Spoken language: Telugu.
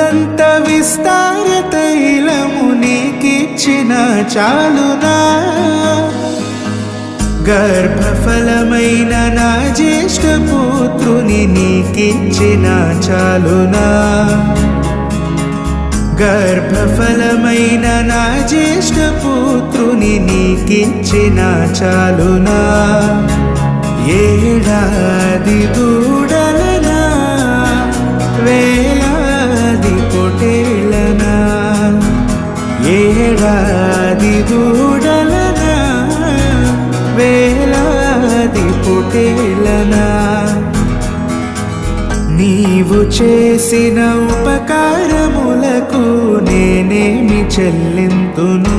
కొండంత విస్తార తైలము నీకిచ్చిన చాలునా గర్భఫలమైన నా జ్యేష్ఠ పుత్రుని నీకిచ్చిన చాలునా గర్భఫలమైన నా జ్యేష్ఠ పుత్రుని నీకిచ్చిన చాలునా ఏడాది దూడలనా వేలాది పొటేళ్ళనా ఏడాది దూడలనా వేలాది పొటేళ్ళనా నీవు చేసిన ఉపకారములకు నేనేమి చెల్లింతును